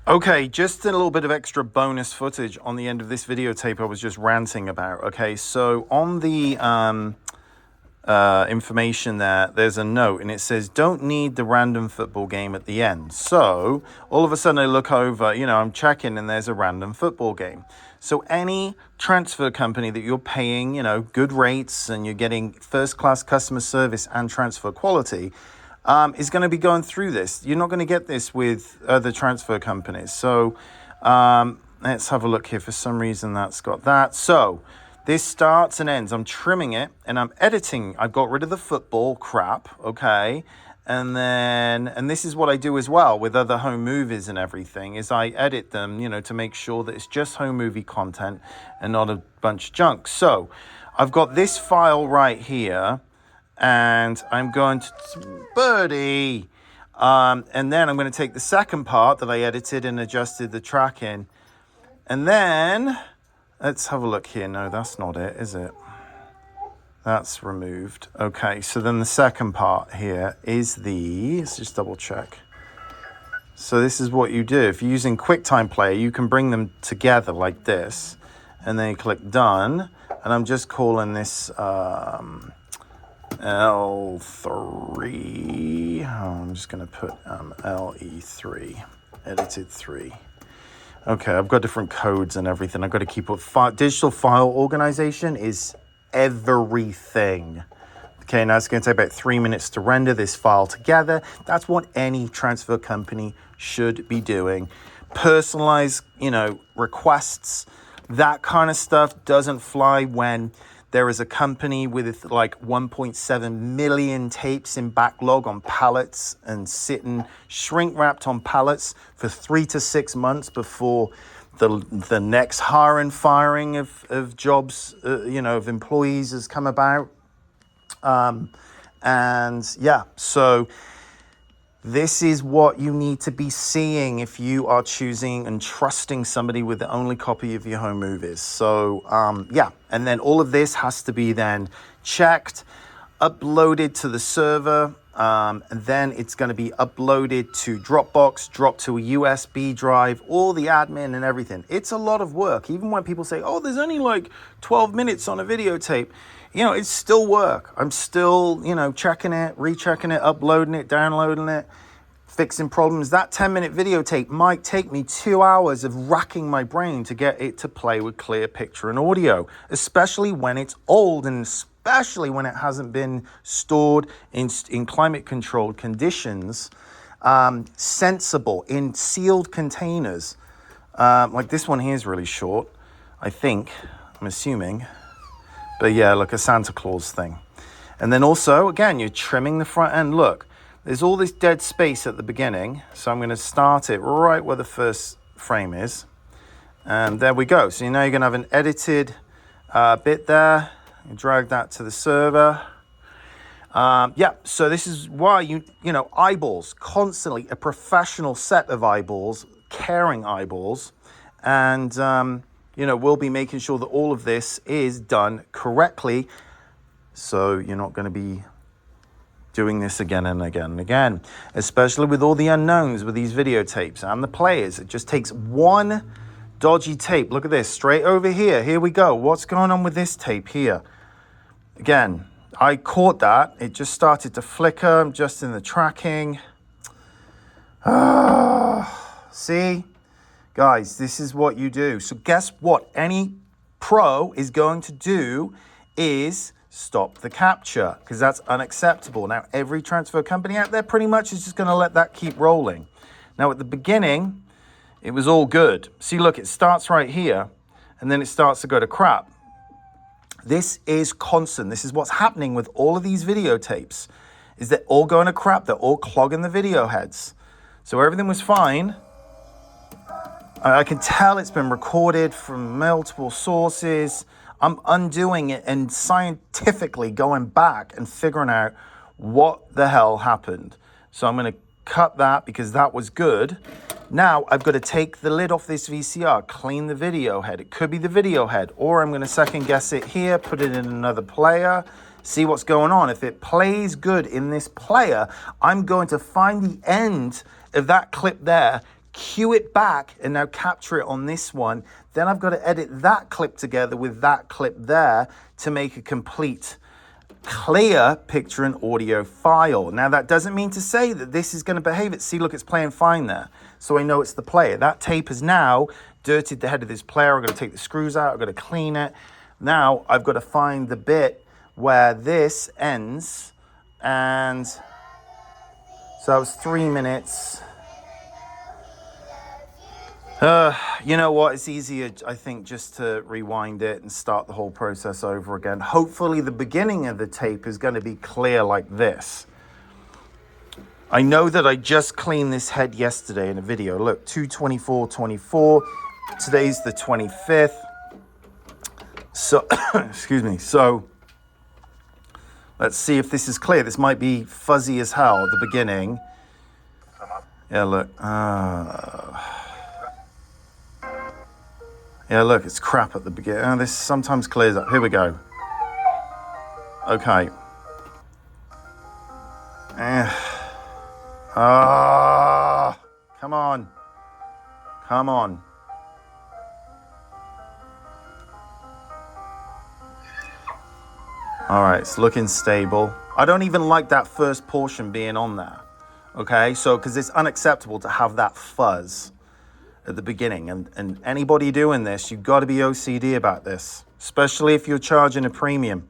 Okay, just a little bit of extra bonus footage on the end of this videotape I was just ranting about. Okay, so on the information there's a note and it says don't need the random football game at the end. So all of a sudden I look over, I'm checking and there's a random football game. So any transfer company that you're paying, good rates and you're getting first class customer service and transfer quality is going to be going through this. You're not going to get this with other transfer companies. So let's have a look here. For some reason that's got that. So this starts and ends. I'm trimming it and I'm editing. I've got rid of the football crap, okay? And this is what I do as well with other home movies and everything, is I edit them, to make sure that it's just home movie content and not a bunch of junk. So I've got this file right here and I'm going to Birdie. And then I'm going to take the second part that I edited and adjusted the track in. And then let's have a look here. No, that's not it, is it? That's removed. Okay, so then the second part here is let's just double check. So this is what you do. If you're using QuickTime Player, you can bring them together like this. And then you click Done. And I'm just calling this L3. I'm just going to put LE3, edited 3. Okay, I've got different codes and everything. I've got to keep up. Digital file organization is everything. Okay, now it's going to take about 3 minutes to render this file together. That's what any transfer company should be doing. Personalized, requests, that kind of stuff doesn't fly when there is a company with like 1.7 million tapes in backlog on pallets and sitting shrink wrapped on pallets for 3 to 6 months before the next hiring, firing of jobs, of employees has come about. So this is what you need to be seeing if you are choosing and trusting somebody with the only copy of your home movies. So, and then all of this has to be then checked, uploaded to the server, and then it's going to be uploaded to Dropbox, dropped to a USB drive, all the admin and everything. It's a lot of work. Even when people say, oh, there's only like 12 minutes on a videotape, it's still work. I'm still, checking it, rechecking it, uploading it, downloading it, fixing problems. That 10-minute videotape might take me 2 hours of racking my brain to get it to play with clear picture and audio, especially when it's old and especially when it hasn't been stored in climate-controlled conditions, sensible, in sealed containers. Like this one here is really short, I'm assuming. But yeah, look, a Santa Claus thing. And then also, again, you're trimming the front end. Look, there's all this dead space at the beginning. So I'm going to start it right where the first frame is. And there we go. So now you're going to have an edited bit there. You drag that to the server. So this is why eyeballs, constantly a professional set of eyeballs, caring eyeballs. And we'll be making sure that all of this is done correctly. So you're not going to be doing this again and again and again, especially with all the unknowns with these videotapes and the players. It just takes one dodgy tape. Look at this, straight over here. Here we go. What's going on with this tape here? Again, I caught that. It just started to flicker. I'm just in the tracking. See? Guys, this is what you do. So guess what any pro is going to do is stop the capture, because that's unacceptable. Now, every transfer company out there pretty much is just going to let that keep rolling. Now, at the beginning, it was all good. See, look, it starts right here, and then it starts to go to crap. This is constant. This is what's happening with all of these videotapes, is they're all going to crap. They're all clogging the video heads. So everything was fine. I can tell it's been recorded from multiple sources. I'm undoing it and scientifically going back and figuring out what the hell happened. So I'm going to cut that because that was good. Now I've got to take the lid off this VCR, clean the video head. It could be the video head, or I'm going to second guess it here, put it in another player, see what's going on. If it plays good in this player, I'm going to find the end of that clip there, cue it back and now capture it on this one. Then I've got to edit that clip together with that clip there to make a complete clear picture and audio file. Now that doesn't mean to say that this is going to behave it. See, look, it's playing fine there. So I know it's the player. That tape has now dirtied the head of this player. I'm going to take the screws out. I've got to clean it. Now I've got to find the bit where this ends. And so that was 3 minutes. You know what? It's easier, I think, just to rewind it and start the whole process over again. Hopefully the beginning of the tape is going to be clear like this. I know that I just cleaned this head yesterday in a video. Look, 2/24/24. Today's the 25th. So, excuse me. So, let's see if this is clear. This might be fuzzy as hell at the beginning. Yeah, look. Yeah, look, it's crap at the beginning. This sometimes clears up. Here we go. Okay. Come on. Come on. All right, it's looking stable. I don't even like that first portion being on there. Okay, so because it's unacceptable to have that fuzz at the beginning, and anybody doing this, you've got to be OCD about this, especially if you're charging a premium.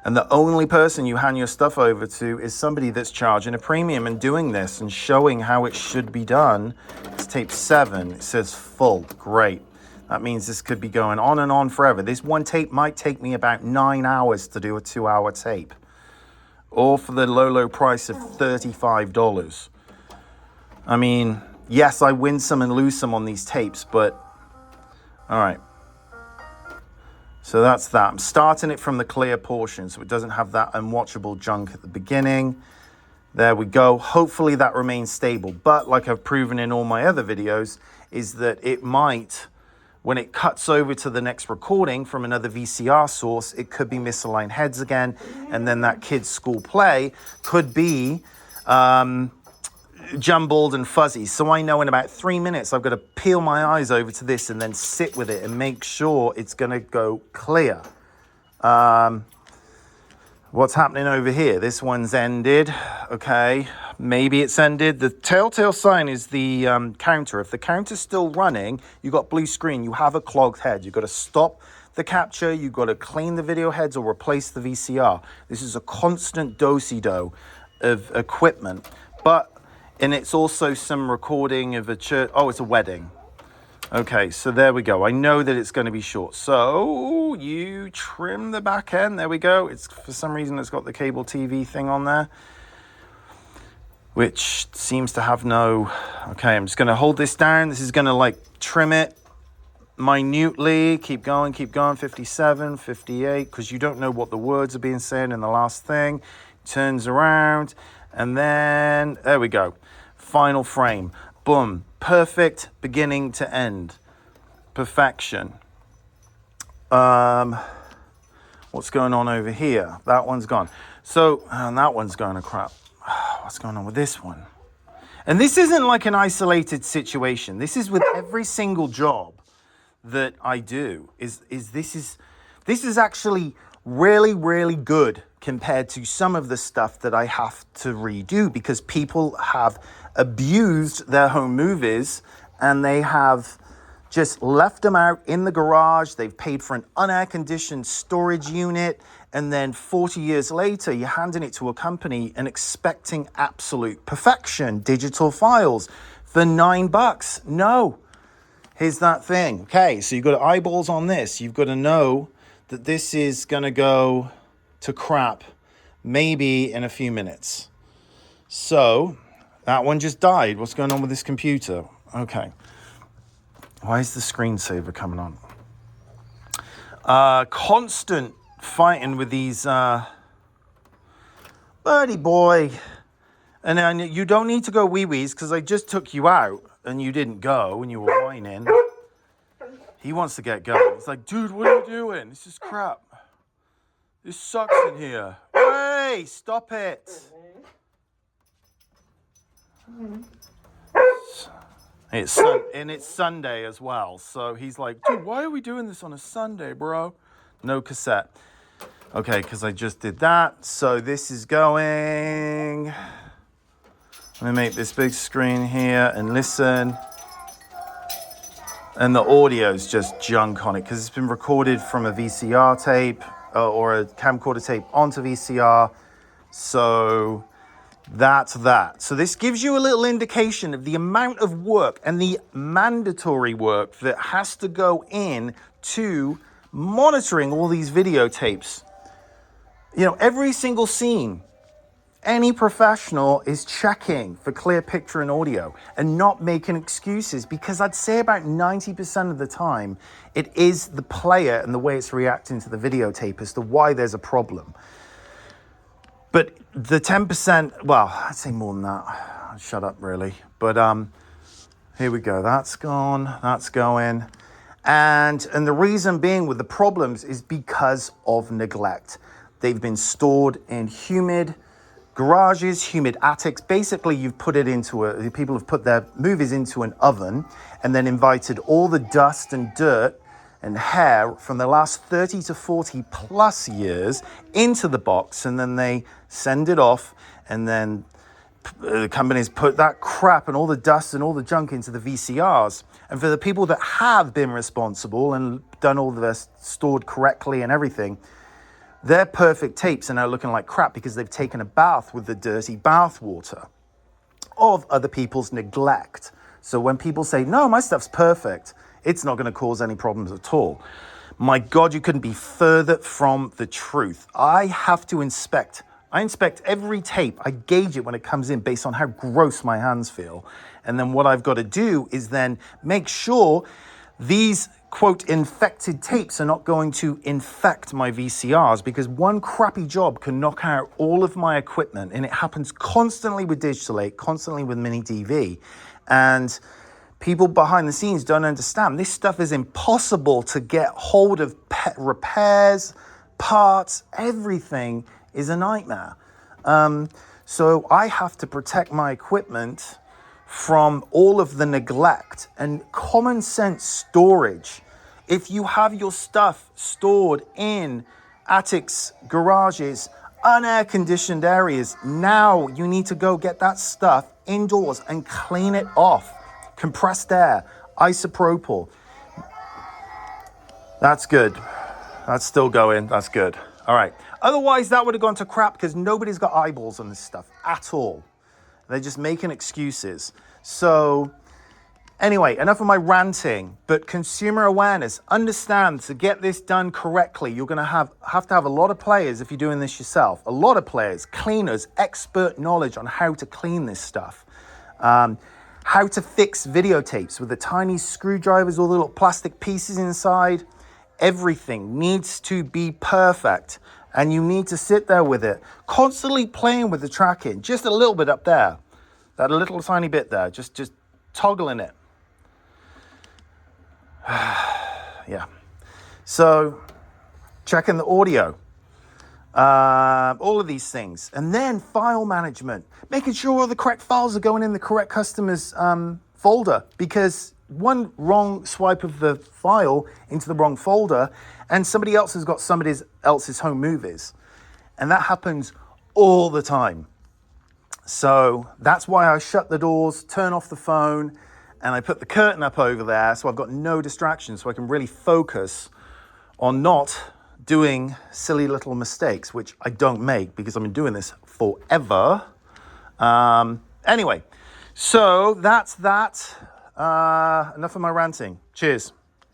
And the only person you hand your stuff over to is somebody that's charging a premium and doing this and showing how it should be done. It's tape 7. It says full. Great. That means this could be going on and on forever. This one tape might take me about 9 hours to do a 2-hour tape, all for the low price of $35. I mean, yes, I win some and lose some on these tapes, but all right. So that's that. I'm starting it from the clear portion so it doesn't have that unwatchable junk at the beginning. There we go. Hopefully that remains stable. But like I've proven in all my other videos, is that it might, when it cuts over to the next recording from another VCR source, it could be misaligned heads again. And then that kid's school play could be jumbled and fuzzy. So I know in about 3 minutes, I've got to peel my eyes over to this and then sit with it and make sure it's going to go clear. What's happening over here? This one's ended. Okay, maybe it's ended. The telltale sign is the counter. If the counter's still running, you've got blue screen, you have a clogged head. You've got to stop the capture, you've got to clean the video heads or replace the VCR. This is a constant do-si-do of equipment. And it's also some recording of a church. Oh, it's a wedding. Okay, so there we go. I know that it's going to be short. So you trim the back end. There we go. It's for some reason it's got the cable TV thing on there, which seems to have no. Okay, I'm just going to hold this down. This is going to like trim it minutely. Keep going, 57, 58, because you don't know what the words are being said in the last thing. Turns around, and then there we go. Final frame. Boom. Perfect beginning to end. Perfection. What's going on over here? That one's gone. So, and that one's going to crap. What's going on with this one? And this isn't like an isolated situation. This is with every single job that I do. This is actually really, really good compared to some of the stuff that I have to redo, because people have abused their home movies and they have just left them out in the garage. They've paid for an unair-conditioned storage unit, and then 40 years later, you're handing it to a company and expecting absolute perfection. Digital files for $9. No. Here's that thing. Okay, so you've got eyeballs on this. You've got to know that this is going to go to crap maybe in a few minutes. So that one just died. What's going on with this computer? Okay. Why is the screensaver coming on? Constant fighting with these birdie boy. And then you don't need to go wee-wees because I just took you out and you didn't go and you were whining. He wants to get going. He's like, dude, what are you doing? This is crap. This sucks in here. Hey, stop it. It's Sunday as well. So he's like, dude, why are we doing this on a Sunday, bro? No cassette. Okay, because I just did that. So this is going. Let me make this big screen here and listen. And the audio's just junk on it because it's been recorded from a VCR tape or a camcorder tape onto VCR. So that's that. So this gives you a little indication of the amount of work and the mandatory work that has to go in to monitoring all these videotapes. You know, every single scene, any professional is checking for clear picture and audio and not making excuses, because I'd say about 90% of the time, it is the player and the way it's reacting to the videotape as to why there's a problem. But the 10%, well, I'd say more than that. Shut up, really. But here we go. That's gone. That's going. And the reason being with the problems is because of neglect. They've been stored in humid garages, humid attics. Basically, people have put their movies into an oven and then invited all the dust and dirt and hair from the last 30 to 40 plus years into the box, and then they send it off, and then the companies put that crap and all the dust and all the junk into the VCRs. And for the people that have been responsible and done all the stored correctly and everything, their perfect tapes are now looking like crap because they've taken a bath with the dirty bath water of other people's neglect. So when people say, no, my stuff's perfect, it's not going to cause any problems at all. My God, you couldn't be further from the truth. I inspect every tape. I gauge it when it comes in based on how gross my hands feel. And then what I've got to do is then make sure these, quote, infected tapes are not going to infect my VCRs, because one crappy job can knock out all of my equipment. And it happens constantly with Digital 8, constantly with Mini DV. And people behind the scenes don't understand. This stuff is impossible to get hold of. Repairs, parts, everything is a nightmare. So I have to protect my equipment from all of the neglect and common sense storage. If you have your stuff stored in attics, garages, unair conditioned areas, now you need to go get that stuff indoors and clean it off. Compressed air, isopropyl. That's good. That's still going. That's good. All right. Otherwise, that would have gone to crap because nobody's got eyeballs on this stuff at all. They're just making excuses. So anyway, enough of my ranting, but consumer awareness. Understand, to get this done correctly, you're going to have to have a lot of players if you're doing this yourself. A lot of players, cleaners, expert knowledge on how to clean this stuff. How to fix videotapes with the tiny screwdrivers, all the little plastic pieces inside. Everything needs to be perfect. And you need to sit there with it, constantly playing with the tracking, just a little bit up there, that little tiny bit there, just toggling it. Yeah. So checking the audio, all of these things. And then file management, making sure all the correct files are going in the correct customer's folder, because one wrong swipe of the file into the wrong folder and somebody else has got somebody else's home movies. And that happens all the time. So that's why I shut the doors, turn off the phone, and I put the curtain up over there so I've got no distractions, so I can really focus on not doing silly little mistakes, which I don't make because I've been doing this forever. Anyway, so that's that. Enough of my ranting. Cheers.